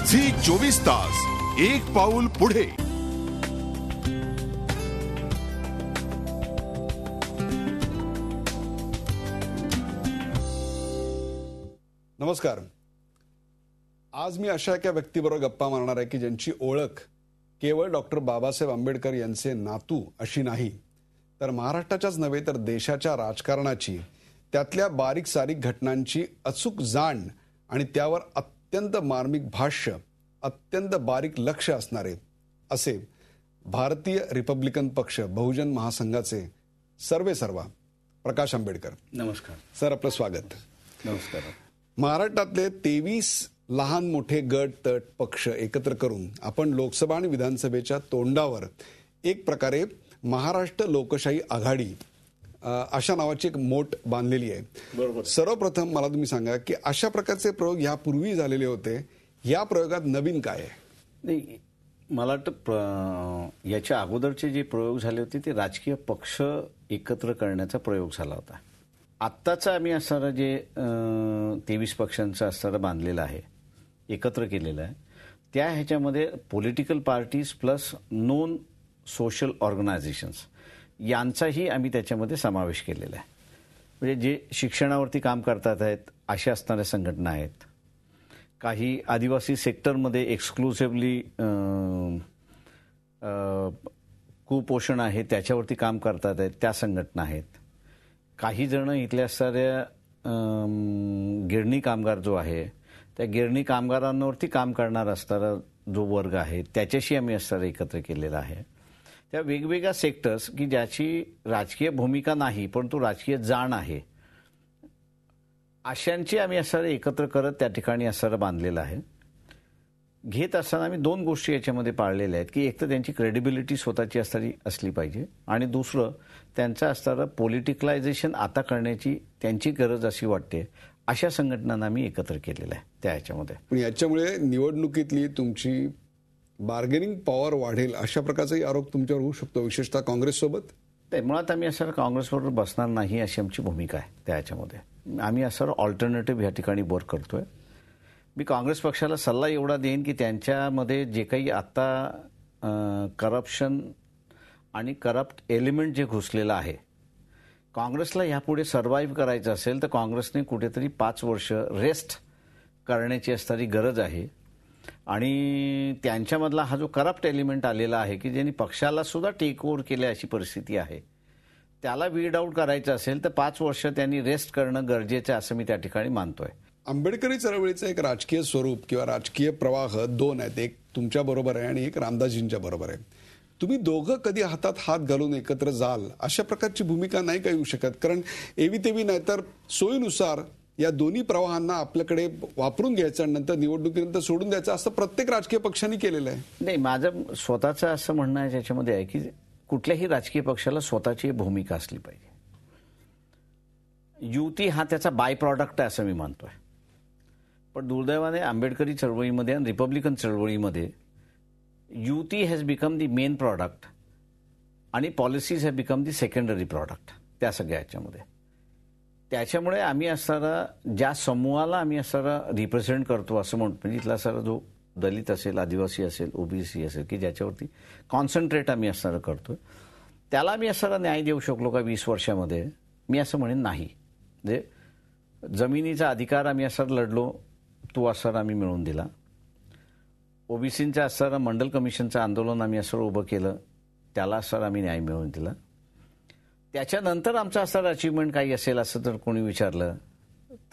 Zee 24 तास एक पाऊल पुढे. नमस्कार. आज मी अशा एका व्यक्तीबरोबर गप्पा मारणार आहे की ज्यांची ओळख केवळ डॉक्टर बाबासाहेब आंबेडकर यांचे नातू अशी नाही, तर महाराष्ट्राच्याच नव्हे तर देशाच्या राजकारणाची, त्यातल्या बारीक सारीक घटनांची अचूक जाण आणि त्यावर अत्यंत मार्मिक भाष्य, अत्यंत बारीक लक्ष असणारे असे भारतीय रिपब्लिकन पक्ष बहुजन महासंघाचे सर्वेसर्वा प्रकाश आंबेडकर. नमस्कार सर, आपलं स्वागत. नमस्कार. महाराष्ट्रातले 23 लहान मोठे गट तट पक्ष एकत्र करून आपण लोकसभा आणि विधानसभेच्या तोंडावर एक प्रकारे महाराष्ट्र लोकशाही आघाडी अशा नावाची एक मोठ बांधलेली आहे. बरोबर. सर्वप्रथम मला तुम्ही सांगा की अशा प्रकारचे प्रयोग यापूर्वी झालेले होते, या प्रयोगात नवीन काय आहे? नाही, मला वाटतं याच्या अगोदरचे जे प्रयोग झाले होते ते राजकीय पक्ष एकत्र करण्याचा प्रयोग झाला होता. आत्ताचा आम्ही असणारा जे 23 पक्षांचा असणारा बांधलेला आहे, एकत्र केलेला आहे, त्या ह्याच्यामध्ये political parties plus non social organisations यांचाही आम्ही त्याच्यामध्ये समावेश केलेला आहे. म्हणजे जे शिक्षणावरती काम करतात आहेत अशा असणाऱ्या संघटना आहेत, काही आदिवासी सेक्टरमध्ये एक्सक्लुसिव्हली कुपोषण आहे त्याच्यावरती काम करतात आहेत त्या संघटना आहेत, काही जण इथल्या असणाऱ्या गिरणी कामगार जो आहे त्या गिरणी कामगारांवरती काम करणारा असणारा जो वर्ग आहे त्याच्याशी आम्ही असणारा एकत्र केलेला आहे. त्या वेगवेगळ्या सेक्टर्स की ज्याची राजकीय भूमिका नाही परंतु राजकीय जाण आहे अशांची आम्ही असणारं एकत्र करत त्या ठिकाणी असणारं बांधलेलं आहे. घेत असताना आम्ही दोन गोष्टी याच्यामध्ये पाळलेल्या आहेत की एक तर त्यांची क्रेडिबिलिटी स्वतःची असली पाहिजे आणि दुसरं त्यांचं असणारं पॉलिटिकलायझेशन आता करण्याची त्यांची गरज अशी वाटते अशा संघटनांना आम्ही एकत्र केलेलं आहे त्या ह्याच्यामध्ये. पण याच्यामुळे निवडणुकीतली तुमची बार्गेनिंग पॉवर वाढेल अशा प्रकारचाही आरोप तुमच्यावर होऊ शकतो, विशेषतः काँग्रेससोबत? ते मुळात आम्ही असं काँग्रेसबरोबर बसणार नाही अशी आमची भूमिका आहे त्या ह्याच्यामध्ये. आम्ही असं ऑल्टरनेटिव्ह या ठिकाणी वर्क करतोय. मी काँग्रेस पक्षाला सल्ला एवढा देईन की त्यांच्यामध्ये जे काही आता करप्शन आणि करप्ट एलिमेंट जे घुसलेलं आहे, काँग्रेसला ह्यापुढे सर्व्हाइव्ह करायचं असेल तर काँग्रेसने कुठेतरी 5 वर्ष रेस्ट करण्याची असणारी गरज आहे. आणि त्यांच्यामधला हा जो करप्ट एलिमेंट आलेला आहे की ज्यांनी पक्षाला सुद्धा टेक ओव्हर केले अशी परिस्थिती आहे, त्याला वीड आउट करायचं असेल तर 5 वर्ष त्यांनी रेस्ट करणं गरजेचं आहे असं मी त्या ठिकाणी मानतोय. आंबेडकरी चळवळीचं एक राजकीय स्वरूप किंवा राजकीय प्रवाह दोन आहेत, एक तुमच्या बरोबर आहे आणि एक रामदासजींच्या बरोबर आहे. तुम्ही दोघं कधी हातात हात घालून एकत्र जाल अशा प्रकारची भूमिका नाही का येऊ शकत? कारण एवी तेवी नाही तर सोयीनुसार या दोन्ही प्रवाहांना आपल्याकडे वापरून घ्यायचं आणि नंतर निवडणुकीनंतर सोडून द्यायचं असं प्रत्येक राजकीय पक्षांनी केलेलं आहे. नाही, माझं स्वतःचं असं म्हणणं आहे त्याच्यामध्ये आहे की कुठल्याही राजकीय पक्षाला स्वतःची भूमिका असली पाहिजे. युती हा त्याचा बाय प्रॉडक्ट आहे असं मी मानतोय. पण दुर्दैवाने आंबेडकरी चळवळीमध्ये आणि रिपब्लिकन चळवळीमध्ये युती has become the main product आणि policies have become the secondary product त्या सगळ्या ह्याच्यामध्ये. त्याच्यामुळे आम्ही असणारा ज्या समूहाला आम्ही असणारा रिप्रेझेंट करतो असं म्हणतो, म्हणजे इथला असणारा जो दलित असेल, आदिवासी असेल, ओबीसी असेल की ज्याच्यावरती कॉन्सन्ट्रेट आम्ही असणारं करतो, त्याला आम्ही असणारा न्याय देऊ शकलो का 20 वर्षामध्ये? मी असं म्हणेन नाही. म्हणजे जमिनीचा अधिकार आम्ही असं लढलो, तो असर आम्ही मिळवून दिला. ओबीसींचा असणारं मंडल कमिशनचं आंदोलन आम्ही असं उभं केलं, त्याला असं आम्ही न्याय मिळवून दिला. त्याच्यानंतर आमचं असणारं अचिव्हमेंट काही असेल असं जर कोणी विचारलं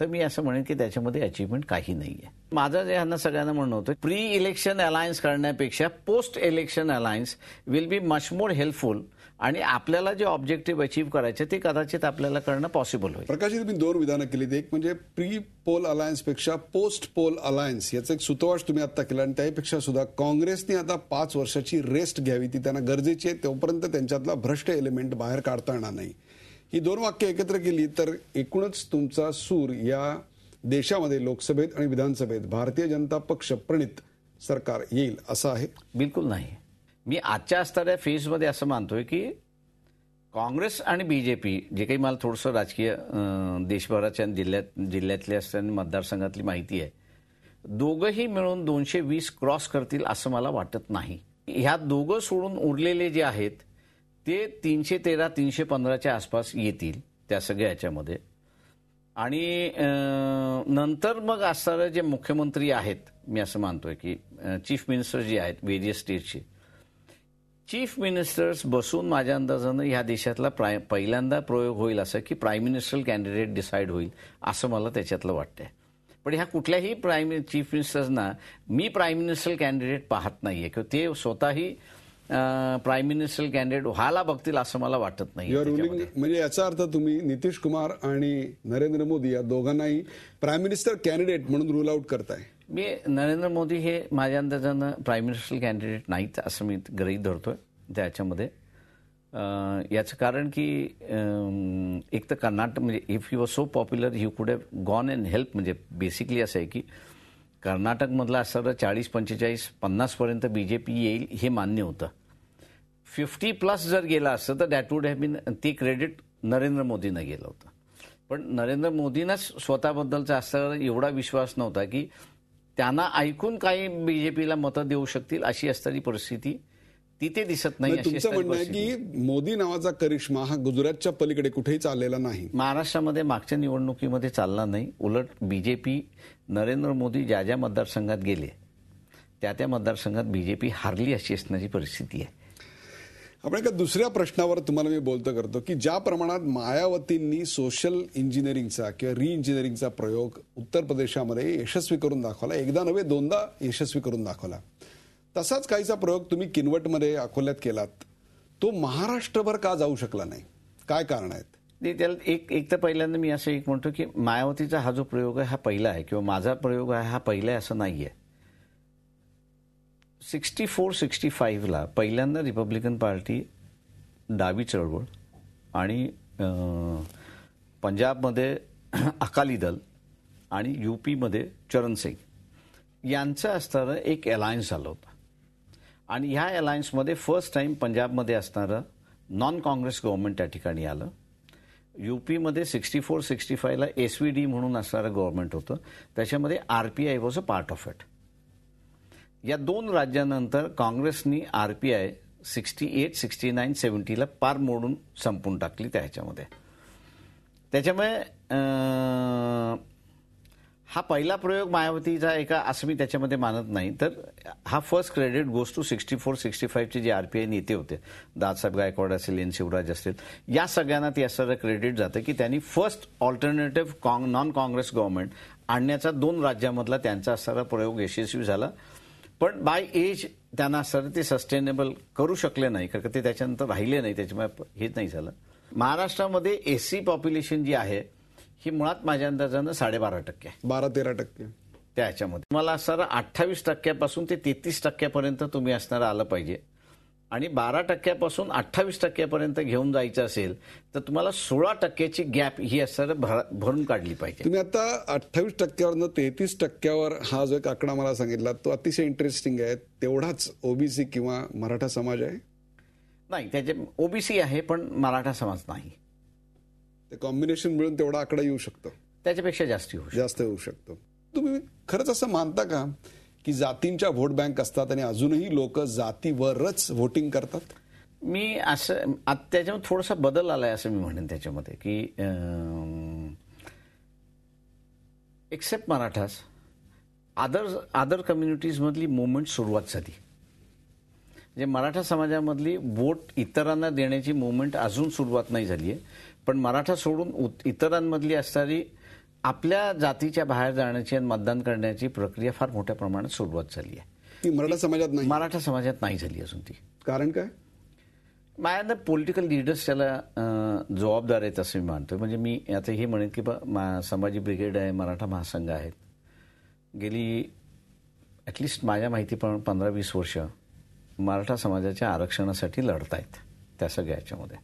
तर मी असं म्हणेन की त्याच्यामध्ये अचिव्हमेंट काही नाही आहे. माझं जे ह्यांना सगळ्यांना म्हणणं होतं, प्री इलेक्शन अलायन्स करण्यापेक्षा post election alliance will be much more helpful आणि आपल्याला जे ऑब्जेक्टिव्ह अचीव्ह करायचे ते कदाचित आपल्याला करणं पॉसिबल होईल. प्रकाशजी, तुम्ही 2 विधानं केली. एक म्हणजे प्री पोल अलायन्सपेक्षा पोस्ट पोल अलायन्स याचं एक सूतोवाच तुम्ही आता केला आणि त्यापेक्षा सुद्धा काँग्रेसने आता 5 वर्षाची रेस्ट घ्यावी, ती त्यांना गरजेची आहे, तोपर्यंत त्यांच्यातला भ्रष्ट एलिमेंट बाहेर काढता येणार नाही. ही 2 वाक्य एकत्र केली तर एकूणच तुमचा सूर या देशामध्ये लोकसभेत आणि विधानसभेत भारतीय जनता पक्ष प्रणित सरकार येईल असं आहे? बिलकुल नाही. मी आजच्या असणाऱ्या फेजमध्ये असं मानतोय की काँग्रेस आणि बीजेपी, जे काही मला थोडंसं राजकीय देशभराच्या जिल्ह्यातल्या असताना मतदारसंघातली माहिती आहे, दोघंही मिळून 220 क्रॉस करतील असं मला वाटत नाही. ह्या दोघं सोडून उरलेले जे आहेत ते 313 315च्या आसपास येतील त्या सगळ्या ह्याच्यामध्ये. आणि नंतर मग असणारे जे मुख्यमंत्री आहेत, मी असं मानतोय की चीफ मिनिस्टर जे आहेत व्हेरियस स्टेटचे चीफ मिनिस्टर्स बसून माझ्या अंदाजानं ह्या देशातला पहिल्यांदा प्रयोग होईल असं की प्राईम मिनिस्टर कॅन्डिडेट डिसाईड होईल असं मला त्याच्यातलं वाटतंय. पण ह्या कुठल्याही चीफ मिनिस्टर्सना मी प्राईम मिनिस्टर कॅन्डिडेट पाहत नाहीये किंवा ते स्वतःही प्राईम मिनिस्टर कॅन्डिडेट व्हायला बघतील असं मला वाटत नाही. म्हणजे याचा अर्थ तुम्ही नितीश कुमार आणि नरेंद्र मोदी या दोघांनाही प्राईम मिनिस्टर कॅन्डिडेट म्हणून रूल आउट करताय. मी नरेंद्र मोदी हे माझ्या अंदाजानं प्राईम मिनिस्टर कॅन्डिडेट नाहीत असं मी गृहीत धरतोय त्याच्यामध्ये. याचं कारण की एक तर कर्नाटक म्हणजे if you were so popular you कुड हॅव गॉन अँड हेल्प. म्हणजे बेसिकली असं आहे की कर्नाटकमधलं असं 40-45-50 बीजेपी येईल हे मान्य होतं. 50+ जर गेला असतं तर दॅट वुड हॅव बीन ते क्रेडिट नरेंद्र मोदींना गेलं होतं. पण नरेंद्र मोदींनाच स्वतःबद्दलचा असं एवढा विश्वास नव्हता की त्यांना ऐकून काही बीजेपीला मतं देऊ शकतील अशी असणारी परिस्थिती तिथे दिसत नाही. तुमचं म्हणणं आहे की मोदी नावाचा करिश्मा हा गुजरातच्या पलीकडे कुठेही चाललेला नाही. महाराष्ट्रामध्ये मागच्या निवडणुकीमध्ये चालला नाही. उलट बीजेपी नरेंद्र मोदी ज्या ज्या मतदारसंघात गेले त्या मतदारसंघात बीजेपी हारली अशी असण्याची परिस्थिती आहे. आपण एका दुसऱ्या प्रश्नावर तुम्हाला मी बोलतो करतो की ज्या प्रमाणात मायावतींनी सोशल इंजिनिअरिंगचा किंवा रिइंजिनिअरिंगचा प्रयोग उत्तर प्रदेशामध्ये यशस्वी करून दाखवला, एकदा नव्हे दोनदा यशस्वी करून दाखवला, तसाच काहीचा प्रयोग तुम्ही किनवटमध्ये अकोल्यात केलात. तो महाराष्ट्रभर का जाऊ शकला नाही? काय कारण आहेत? त्याला एक तर पहिल्यांदा मी असं एक म्हणतो की मायावतीचा हा जो प्रयोग आहे हा पहिला आहे किंवा माझा प्रयोग आहे हा पहिला आहे असं नाहीये. 64-65ला पहिल्यांदा रिपब्लिकन पार्टी, डावी चळवळ आणि पंजाबमध्ये अकाली दल आणि यूपीमध्ये चरण सिंग यांचं असणारं एक अलायन्स झालं होतं. आणि ह्या अलायन्समध्ये फर्स्ट टाइम पंजाबमध्ये असणारं नॉन काँग्रेस गव्हर्नमेंट त्या ठिकाणी आलं. यूपीमध्ये 64-65ला SVD म्हणून असणारं गव्हर्नमेंट होतं. त्याच्यामध्ये RPI was a part of it. या दोन राज्यानंतर काँग्रेसनी RPI 68, 69, 70ला पार मोडून संपून टाकली त्याच्यामध्ये. त्याच्यामुळे हा पहिला प्रयोग मायावतीचा एका असं मी त्याच्यामध्ये मानत नाही. तर हा फर्स्ट क्रेडिट गोज टू 64-65चे जे RPI नेते होते, दादासाहेब गायकवाड असेल, एन शिवराज असतील, या सगळ्यांना ते असं क्रेडिट जातं की त्यांनी first alternative non Congress government आणण्याचा दोन राज्यामधला त्यांचा असणारा प्रयोग यशस्वी झाला. पण बाय एज त्यांना असं ते सस्टेनेबल करू शकले नाही कारण ते त्याच्यानंतर राहिले नाही. त्याच्यामुळे हेच नाही झालं. महाराष्ट्रामध्ये SC पॉप्युलेशन जी आहे ही मुळात माझ्या अंदाजानं 12.5% आहे. 12-13% त्या ह्याच्यामध्ये तुम्हाला असणारं 28% ते 33% तुम्ही असणारं आलं पाहिजे. आणि 12% 28% घेऊन जायचं असेल तर तुम्हाला 16% गॅप ही असणारं भरून काढली पाहिजे. तुम्ही आता 28%वरनं 33% हा जो एक आकडा मला सांगितला तो अतिशय इंटरेस्टिंग आहे. तेवढाच ओबीसी किंवा मराठा समाज आहे? नाही, त्याचे ओबीसी आहे पण मराठा समाज नाही. ते कॉम्बिनेशन मिळून तेवढा आकडा येऊ शकतो? त्याच्यापेक्षा जास्त होऊ शकतो. तुम्ही खरंच असं मानता का की जातींच्या व्होट बँक असतात आणि अजूनही लोक जातीवरच व्होटिंग करतात? मी असं त्याच्यामध्ये थोडासा बदल आलाय असं मी म्हणेन त्याच्यामध्ये की एक्सेप्ट मराठास अदर कम्युनिटीजमधली मुवमेंट सुरुवात झाली. म्हणजे मराठा समाजामधली वोट इतरांना देण्याची मुवमेंट अजून सुरुवात नाही झाली आहे. पण मराठा सोडून इतरांमधली असणारी आपल्या जातीच्या बाहेर जाण्याची आणि मतदान करण्याची प्रक्रिया फार मोठ्या प्रमाणात सुरुवात झाली आहे. ती मराठा समाजात नाही? मराठा समाजात नाही झाली अजून ती. कारण काय? माझ्या पॉलिटिकल लिडर्स त्याला जबाबदार आहेत असं मी मानतोय. म्हणजे मी आता हे म्हणेन की संभाजी ब्रिगेड आहे, मराठा महासंघ आहेत, गेली ॲटलिस्ट माझ्या माहितीप्रमाणे 15-20 वर्ष मराठा समाजाच्या आरक्षणासाठी लढतायत त्या सगळ्या ह्याच्यामध्ये.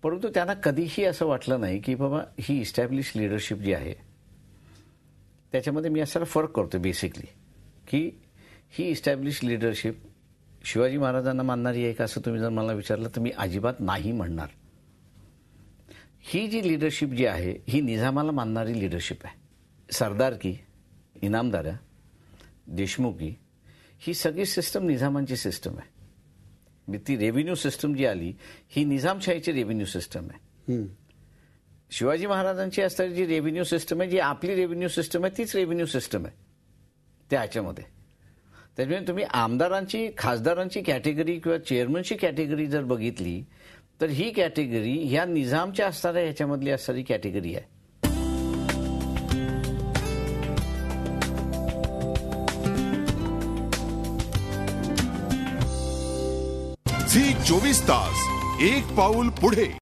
परंतु त्यांना कधीही असं वाटलं नाही की बाबा ही इस्टॅब्लिश लिडरशिप जी आहे त्याच्यामध्ये मी असा फरक करतो बेसिकली की ही इस्टॅब्लिश लिडरशिप शिवाजी महाराजांना मानणारी आहे का असं तुम्ही जर मला विचारलं तर मी अजिबात नाही म्हणणार. ही जी लिडरशिप जी आहे ही निजामाला मानणारी लिडरशिप आहे. सरदारकी इनामदाऱ्या, देशमुखी, ही सगळी सिस्टम निजामांची सिस्टम आहे. ती रेव्हेन्यू सिस्टम जी आली ही निजामशाहीची रेव्हेन्यू सिस्टम आहे. शिवाजी महाराजांची असणारी जी रेव्हेन्यू सिस्टम आहे, जी आपली रेव्हेन्यू सिस्टम आहे, तीच रेव्हेन्यू सिस्टम आहे त्या ह्याच्यामध्ये. त्याच्यामुळे तुम्ही आमदारांची, खासदारांची कॅटेगरी किंवा चेअरमनची कॅटेगरी जर बघितली तर ही कॅटेगरी ह्या निजामच्या असणाऱ्या ह्याच्यामधली असणारी कॅटेगरी आहे. झी 24 तास एक पाऊल पुढे.